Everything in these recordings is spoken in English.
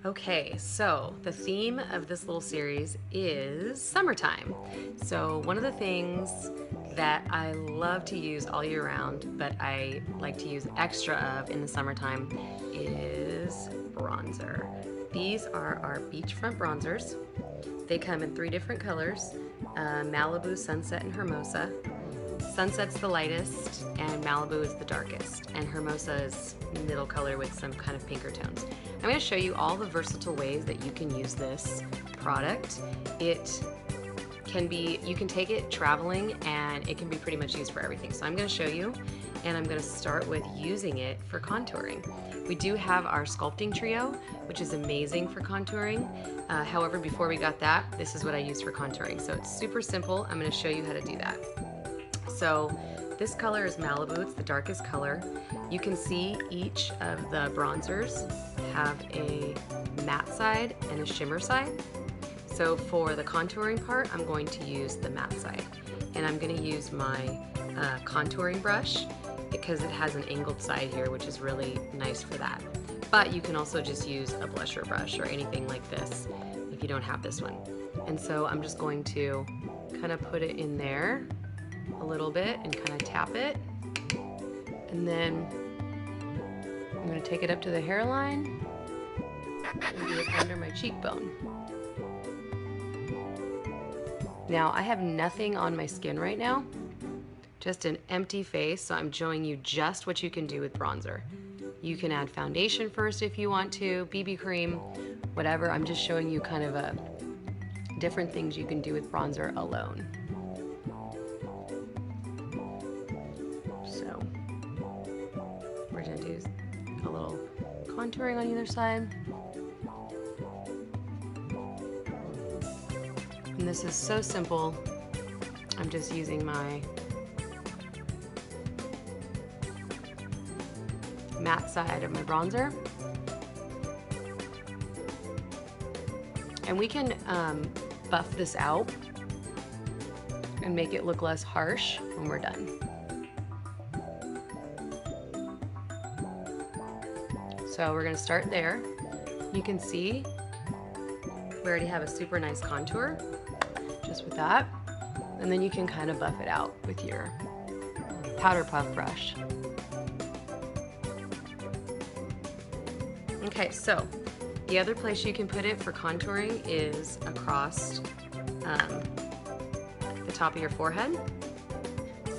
Okay, so the theme of this little series is summertime. So one of the things that I love to use all year round, but I like to use extra of in the summertime is bronzer. These are our Beachfront bronzers. They come in 3 different colors, Malibu, Sunset, and Hermosa. Sunset's the lightest and Malibu is the darkest, and Hermosa is middle color with some kind of pinker tones. I'm going to show you all the versatile ways that you can use this product. It can be, you can take it traveling and it can be pretty much used for everything. So I'm going to show you, and I'm going to start with using it for contouring. We do have our sculpting trio, which is amazing for contouring. However, before we got that, this is what I use for contouring. So it's super simple. I'm going to show you how to do that. So this color is Malibu, it's the darkest color. You can see each of the bronzers have a matte side and a shimmer side. So for the contouring part, I'm going to use the matte side. And I'm going to use my contouring brush because it has an angled side here, which is really nice for that. But you can also just use a blusher brush or anything like this if you don't have this one. And so I'm just going to kind of put it in there a little bit and kind of tap it, and then I'm going to take it up to the hairline and do it under my cheekbone. Now I have nothing on my skin right now, just an empty face, so I'm showing you just what you can do with bronzer. You can add foundation first if you want to, BB cream, whatever. I'm just showing you kind of different things you can do with bronzer alone. So we're going to do a little contouring on either side. And this is so simple. I'm just using my matte side of my bronzer. And we can buff this out and make it look less harsh when we're done. So we're going to start there. You can see we already have a super nice contour just with that. And then you can kind of buff it out with your powder puff brush. Okay, so the other place you can put it for contouring is across the top of your forehead.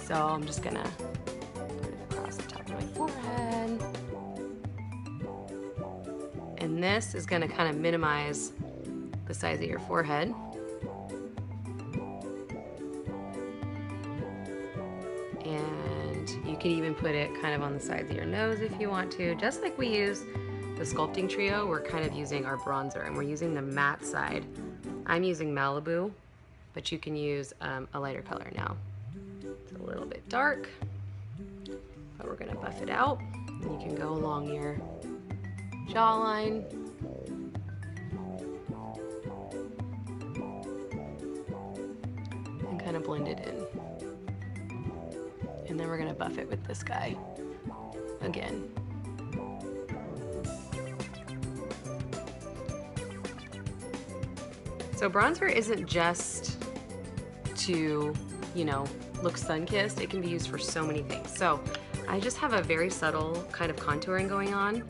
So I'm just gonna put it across the top of my forehead. And this is going to kind of minimize the size of your forehead. And you can even put it kind of on the sides of your nose if you want to. Just like we use the sculpting trio, we're kind of using our bronzer and we're using the matte side. I'm using Malibu, but you can use a lighter color now. It's a little bit dark, but we're going to buff it out. And you can go along your jawline. And kind of blend it in. And then we're going to buff it with this guy again. So bronzer isn't just to, you know, look sun-kissed. It can be used for so many things. So I just have a very subtle kind of contouring going on.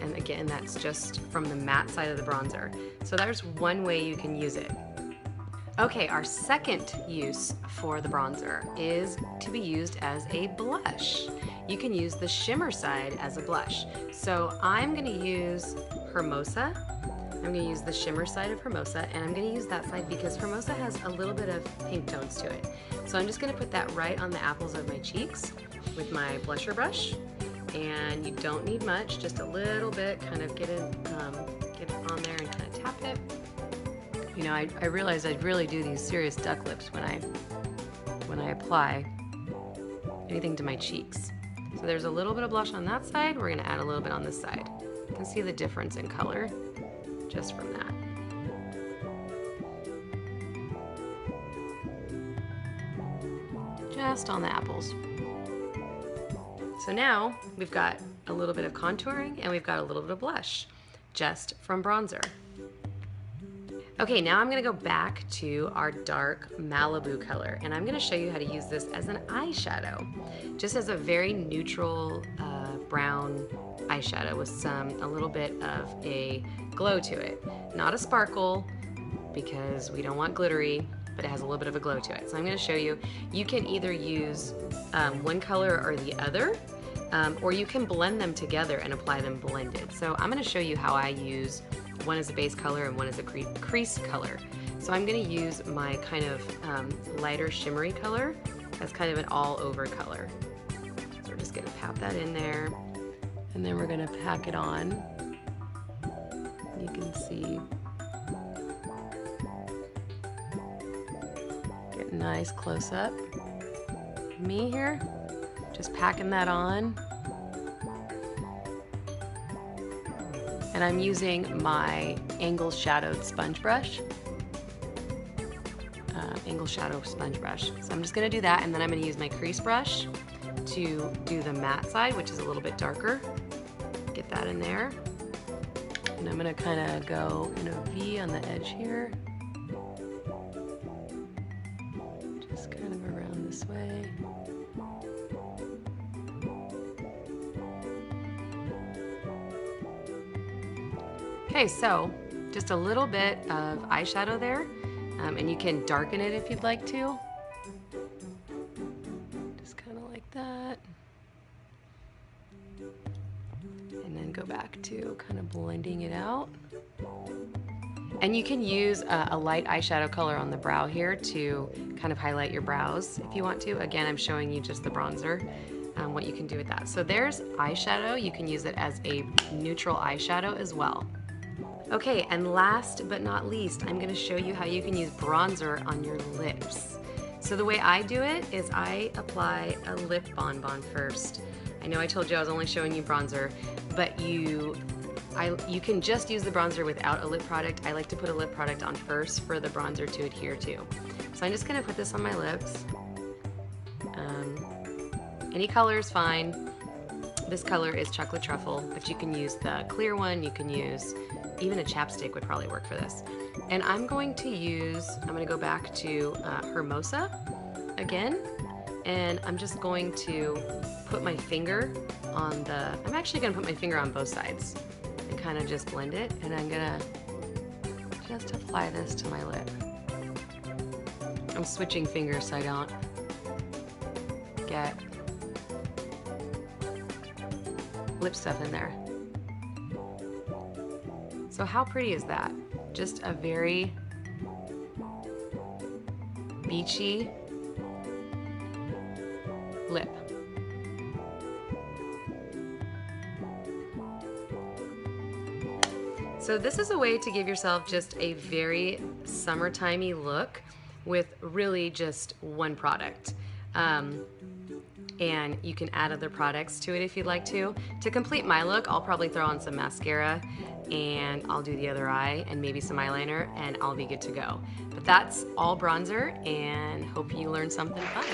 And again, that's just from the matte side of the bronzer. So there's one way you can use it. Okay, our second use for the bronzer is to be used as a blush. You can use the shimmer side as a blush. So I'm going to use Hermosa. I'm going to use the shimmer side of Hermosa, and I'm going to use that side because Hermosa has a little bit of pink tones to it. So I'm just going to put that right on the apples of my cheeks with my blusher brush. And you don't need much, just a little bit, kind of get it on there and kind of tap it. You know, I realized I'd really do these serious duck lips when I apply anything to my cheeks. So there's a little bit of blush on that side. We're going to add a little bit on this side. You can see the difference in color just from that. Just on the apples. So now we've got a little bit of contouring and we've got a little bit of blush. just from bronzer. Okay, now I'm gonna go back to our dark Malibu color, and I'm gonna show you how to use this as an eyeshadow. Just as a very neutral brown eyeshadow with a little bit of a glow to it. Not a sparkle, because we don't want glittery, but it has a little bit of a glow to it. So I'm gonna show you, you can either use one color or the other, or you can blend them together and apply them blended. So I'm gonna show you how I use one as a base color and one as a crease color. So I'm gonna use my kind of lighter shimmery color as kind of an all over color. So we're just gonna pat that in there, and then we're gonna pack it on. You can see, get a nice close up. Me here, just packing that on. And I'm using my angle shadowed sponge brush. Angle shadow sponge brush. So I'm just gonna do that, and then I'm gonna use my crease brush to do the matte side, which is a little bit darker. Get that in there. And I'm gonna kind of go in a V on the edge here. Just kind of around this way. Okay, so just a little bit of eyeshadow there, and you can darken it if you'd like to. Just kind of like that. And then go back to kind of blending it out. And you can use a light eyeshadow color on the brow here to kind of highlight your brows if you want to. Again, I'm showing you just the bronzer, what you can do with that. So there's eyeshadow. You can use it as a neutral eyeshadow as well. Okay, and last but not least, I'm gonna show you how you can use bronzer on your lips. So the way I do it is I apply a lip bonbon first. I know I told you I was only showing you bronzer, but you can just use the bronzer without a lip product. I like to put a lip product on first for the bronzer to adhere to. So I'm just gonna put this on my lips. Any color is fine. This color is chocolate truffle, but you can use the clear one, you can use even a chapstick would probably work for this. And I'm going to go back to Hermosa again, and I'm just going to put my finger on I'm actually gonna put my finger on both sides and kind of just blend it, and I'm gonna just apply this to my lip. I'm switching fingers so I don't get lip stuff in there. So how pretty is that? Just a very beachy lip. So this is a way to give yourself just a very summertimey look with really just one product. And you can add other products to it if you'd like to. To complete my look, I'll probably throw on some mascara, and I'll do the other eye and maybe some eyeliner, and I'll be good to go. But that's all bronzer, and hope you learned something fun.